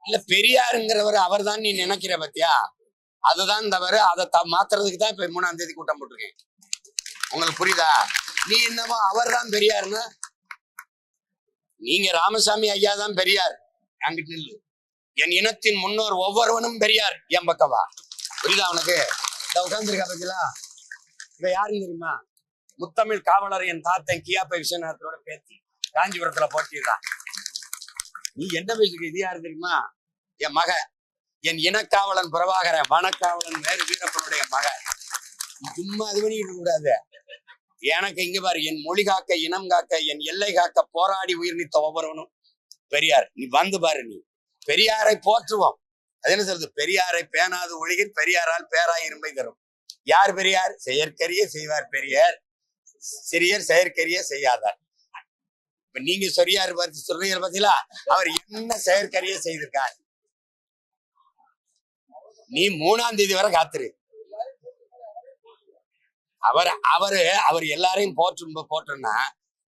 இல்ல பெரியாருங்கிறவர் அவர் தான் நீ நினைக்கிற பத்தியா, அதுதான் தவறு. அதை மாத்துறதுக்கு தான் இப்ப 3ஆம் தேதி கூட்டம் போட்டிருக்கேன். உங்களுக்கு புரியுதா? நீ என்னமோ அவர் தான் பெரியாருன்னு, நீங்க ராமசாமி ஐயா தான் பெரியார், அங்கிட்டு நில்லு. என் இனத்தின் முன்னோர் ஒவ்வொருவனும் பெரியார், என் பக்கவா. புரியுதா உனக்கு? இந்த உட்கார்ந்துருக்கா பத்தியா, இவ யாருன்னு தெரியுமா? முத்தமிழ் காவலர் என் தாத்தன் கியாப்பை விஸ்வநாதத்தோட பேத்தி, காஞ்சிபுரத்துல போட்டிடுறான். நீ என்ன பேசுற? இது யாரு தெரியுமா? என் மக, என் இனக்காவலன் பிரபாகரன், வனக்காவலன் வேறு வீரப்பனுடைய மக. சும்மா அது பண்ணிட்டு கூடாது. எனக்கு இங்க பாரு, என் மொழி காக்க, இனம் காக்க, என் எல்லை காக்க போராடி உயிர் நீத்த ஒவ்வொருவனும் பெரியார். நீ வந்து பாரு, நீ பெரியாரை போற்றுவோம். அது என்ன சொல்றது? பெரியாரை பேணாது ஒழுகில் பெரியாரால் பேராய் இரும்பை தரும். யார் பெரியார்? செயற்கரிய செய்வார் பெரியார், சிறியர் செயற்கரிய செய்யாதார். இப்ப நீங்க சொரியாரு பார்த்து சொல்றீங்க பாத்தீங்களா? அவர் என்ன செயற்கரிய செய்திருக்கார்? நீ 3ஆம் தேதி வரை காத்துரு. அவர் எல்லாரையும் போற்றுன்னா,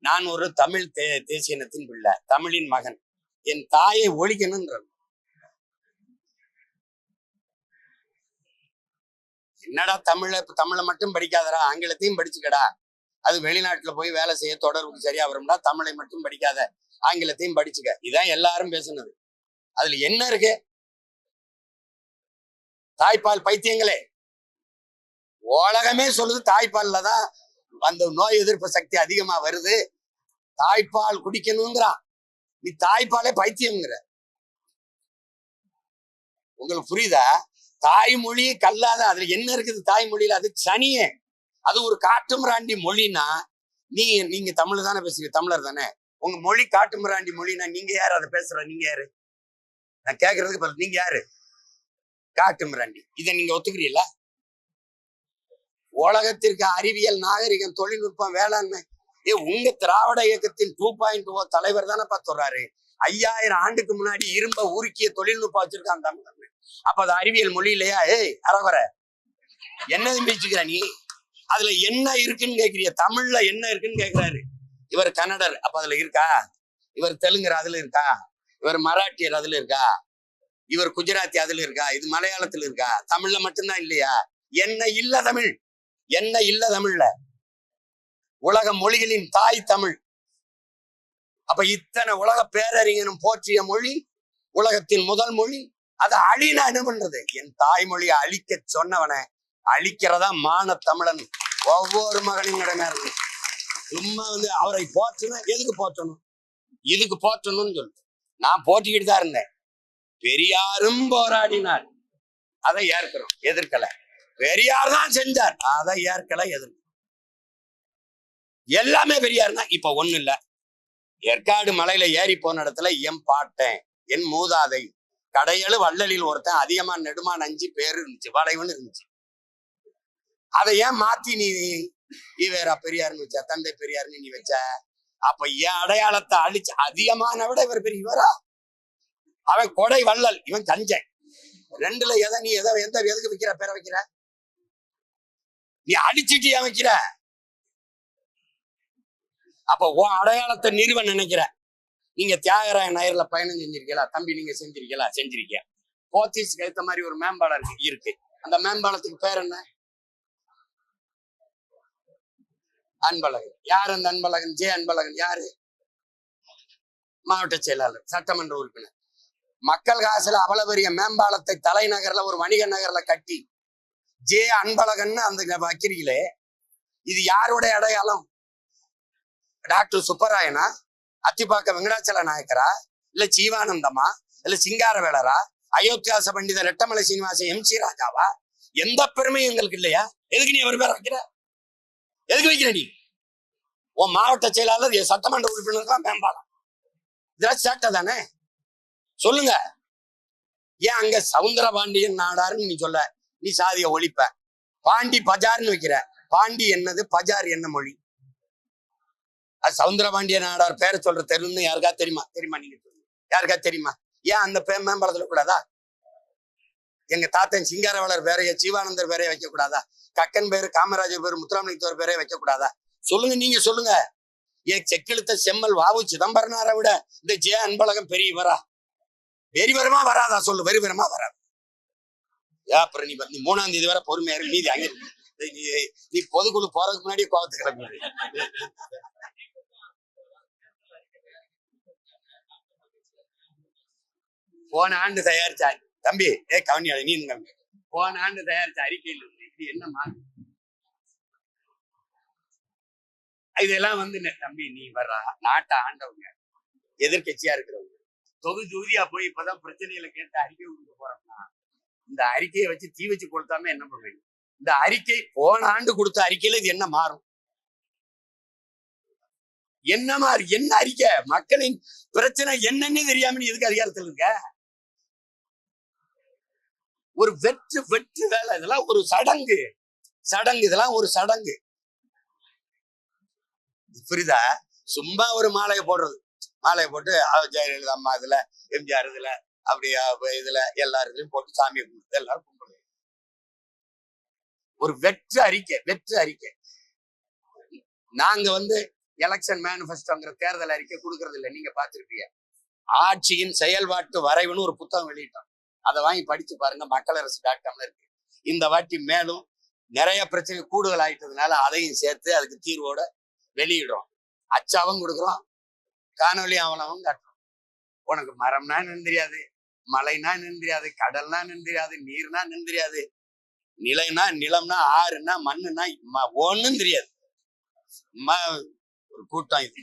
நான் ஒரு தமிழ் தேசிய இனத்தின் பிள்ளை, தமிழின் மகன், என் தாயை ஒழிக்கணும்ன்ற. என்னடா தமிழை மட்டும் படிக்காதடா, ஆங்கிலத்தையும் படிச்சுக்கடா. அது வெளிநாட்டுல போய் வேலை செய்ய தொடர்புக்கு சரியா வரும்டா. தமிழை மட்டும் படிக்காத, ஆங்கிலத்தையும் படிச்சுக்க. இதான் எல்லாரும் பேசுனது. அதுல என்ன இருக்கு? தாய்ப்பால் பைத்தியங்களே, உலகமே சொல்லுது தாய்ப்பால்ல தான் அந்த நோய் எதிர்ப்பு சக்தி அதிகமா வருது, தாய்ப்பால் குடிக்கணுங்கிறான். நீ தாய்ப்பாலே பைத்தியம்ங்கிற. உங்களுக்கு புரியுதா? தாய்மொழி கல்லாத, அதுல என்ன இருக்குது தாய்மொழியில? அது சனியே. அது ஒரு காட்டுமிராண்டி மொழினா, நீங்க தமிழ் தானே பேசுறீங்க, தமிழர் தானே. உங்க மொழி காட்டுமிராண்டி மொழினா நீங்க யாரு அதை பேசுற? நீங்க யாரு? நான் கேக்குறதுக்கு நீங்க யாரு? காட்டுமிராண்டி. இதை நீங்க ஒத்துக்கிறீங்களா? உலகத்திற்கு அறிவியல், நாகரிகம், தொழில்நுட்பம், வேளாண்மை, உங்க திராவிட இயக்கத்தின் 2.0 தலைவர் தானே சொல்றாரு. 5000 ஆண்டுக்கு முன்னாடி இரும்ப உருக்கிய தொழில்நுட்பம் வச்சிருக்கான் தமிழ். அப்ப அது அறிவியல் மொழி இல்லையா? அரவர என்ன பேச்சுக்கிற நீ? அதுல என்ன இருக்குன்னு கேக்குறிய? தமிழ்ல என்ன இருக்குன்னு கேக்குறாரு. இவர் கன்னடர், அப்ப அதுல இருக்கா? இவர் தெலுங்கர், அதுல இருக்கா? இவர் மராட்டியர், அதுல இருக்கா? இவர் குஜராத்தி, அதுல இருக்கா? இது மலையாளத்துல இருக்கா? தமிழ்ல மட்டும்தான் இல்லையா? என்ன இல்ல தமிழ்? என்ன இல்ல தமிழ்ல? உலக மொழிகளின் தாய் தமிழ். அப்ப இத்தனை உலக பேரறிஞனும் போற்றிய மொழி, உலகத்தின் முதல் மொழி. அதை அழினா என்ன பண்றது? என் தாய்மொழியை அழிக்க சொன்னவனை அழிக்கிறதா மான தமிழன் ஒவ்வொரு மகனின் கடமை இருக்கு. சும்மா அவரை போற்றணும். எதுக்கு போற்றணும்? இதுக்கு போற்றணும்னு சொல்லு. நான் போட்டிக்கிட்டு தான் இருந்தேன். பெரியாரும் போராடினார், அதை ஏற்கிறோம், எதிர்க்கல. பெரியார் தான் செஞ்சார், அதை ஏற்கல, எதிர்க்க. எல்லாமே பெரியார் தான். இப்ப ஒண்ணு இல்ல, ஏற்காடு மலையில ஏறி போன இடத்துல என் பாட்டேன், என் மூதாதை, கடையழு வள்ளலில் ஒருத்தன், அதிகமா நெடுமான் 5 பேரு இருந்துச்சு, வளைவுன்னு இருந்துச்சு. அதை ஏன் மாத்தி நீ வேற பெரியாருன்னு வச்ச, தந்தை பெரியாருன்னு நீ வச்ச? அப்ப என் அடையாளத்தை அழிச்சு, அதிகமான விட இவர் பெரியவரா? அவன் கொடை வள்ளல், இவன் கஞ்சன். ரெண்டுல எதை நீ எதுக்கு வைக்கிற பேரை வைக்கிற? நீ அடிச்சுட்டு ஏன் வைக்கிற? அப்ப உன் அடையாளத்தை நிறுவ நினைக்கிற. நீங்க தியாகராய நகர்ல பயணம் செஞ்சிருக்கீங்களா தம்பி? நீங்க செஞ்சிருக்கீங்களா? செஞ்சிருக்கீங்க. போத்தீஸ்க்கு ஏத்த மாதிரி ஒரு மேம்பாலம் இருக்கு. அந்த மேம்பாலத்துக்கு பேர் என்ன? அன்பழகன். யார் அந்த அன்பழகன்? ஜே அன்பழகன். யாரு? மாவட்ட செயலாளர், சட்டமன்ற உறுப்பினர். மக்கள் காசுல அவ்வளவு பெரிய மேம்பாலத்தை தலைநகர்ல ஒரு வணிக நகர்ல கட்டி ஜே அன்பழகன் அந்த வைக்கிறீங்களே, இது யாருடைய அடையாளம்? டாக்டர் சுப்பராயனா? அத்திப்பாக்க வெங்கடாச்சல நாயக்கரா? இல்ல ஜீவானந்தமா? இல்ல சிங்காரவேலரா? அயோத்தியாச பண்டிதர் ரெட்டமலை சீனிவாசன், MC ராஜாவா? எந்த பெருமையும் எங்களுக்கு இல்லையா? எதுக்கு நீ அவர் பேர் வைக்கிற? எதுக்கு வைக்கிற நீ? உன் மாவட்ட செயலாளர், சட்டமன்ற உறுப்பினர் தான் மேம்பாலம். இதெல்லாம் சேட்டை தானே? சொல்லுங்க. ஏன் அங்க சவுந்தரபாண்டியன் நாடாருன்னு நீ சொல்ல? நீ சாதிய ஒழிப்ப. பாண்டி பஜார்னு வைக்கிற. பாண்டி என்னது, பஜார் என்ன மொழி? அது சவுந்தரபாண்டிய நாடார் பேரை சொல்ற தெருன்னு யாருக்கா தெரியுமா? நீங்க சொல்லுங்க, யாருக்கா தெரியுமா? ஏன் அந்த மேம்பாலத்துல கூடாதா? எங்க தாத்தன் சிங்காரவேலர் பேரைய, ஜீவானந்தர் பேரைய வைக்க கூடாதா? கக்கன் பேரு, காமராஜர் பேரு, முத்துராமலிங்கத்தோர் பேரைய வைக்க கூடாதா? சொல்லுங்க, நீங்க சொல்லுங்க. ஏன் செக்கெழுத்த செம்மல் வாவு சிதம்பரனாரை விட இந்த ஜே அன்பழகன் பெரியவரா? வெறிவரமா வராதா சொல்லு, வெறிவரமா வராது. அப்புறம் நீ 3ஆம் தேதி வரை பொறுமையா இருக்கு, மீதி அங்க நீ பொதுக்குழு போறதுக்கு முன்னாடியே கோவத்து கிளம்பி. போன ஆண்டு தயாரிச்ச தம்பி கவனியாள நீ போன ஆண்டு தயாரிச்ச அறிக்கையில் இது என்ன மாறும்? இதெல்லாம் வந்து தம்பி நீ வர்றா நாட்டை ஆண்டவங்க, எதிர்கட்சியா இருக்கிறவங்க தொகுதியா போய் இப்பதான் பிரச்சனைகளை கேட்டு அறிக்கை கொடுக்க போறோம்னா இந்த அறிக்கையை வச்சு தீ வச்சு கொடுத்தாம என்ன பண்ணுவீங்க? இந்த அறிக்கை போன ஆண்டு கொடுத்த அறிக்கையில இது என்ன மாறும்? என்ன மாறு? என்ன அறிக்கை? மக்களின் பிரச்சனை என்னன்னு தெரியாம நீ எதுக்கு அதிகாரத்தில் இருக்க? ஒரு வெற்று வேலை. இதெல்லாம் ஒரு சடங்கு. இதெல்லாம் ஒரு சடங்கு. புரியுதா? சும்மா ஒரு மாலையை போடுறது, மாலையை போட்டு ஜெயலலிதா அம்மா இதுல, எம்ஜிஆர் இதுல, அப்படியா இதுல எல்லாருக்கும் போட்டு சாமியை கும்பிட்டு எல்லாரும் கும்பிடுவோம். ஒரு வெற்று அறிக்கை. நாங்க வந்து எலெக்ஷன் மேனிஃபெஸ்டோங்கிற தேர்தல் அறிக்கை கொடுக்கறது இல்லை. நீங்க பார்த்திருப்பீங்க, ஆட்சியின் செயல்பாட்டு வரைவுன்னு ஒரு புத்தகம் வெளியிட்டோம். அதை வாங்கி படிச்சு பாருங்க, மக்களரசு.comல இருக்கு. இந்த வாட்டி மேலும் நிறைய பிரச்சனை கூடுதல் ஆயிட்டதுனால அதையும் சேர்த்து அதுக்கு தீர்வோட வெளியிடுறோம். அச்சாவும் கொடுக்குறோம், காணொலி அவனவும் காட்டுறோம். உனக்கு மரம்னா என்னன்னு தெரியாது, மலைனா என்னன்னு தெரியாது, கடல்னா என்னன்னு தெரியாது, நீர்னா என்னன்னு தெரியாது, நிலைனா நிலம்னா ஆறுனா மண்ணுனா ஒண்ணும் தெரியாது. ஒரு கூட்டம் இது.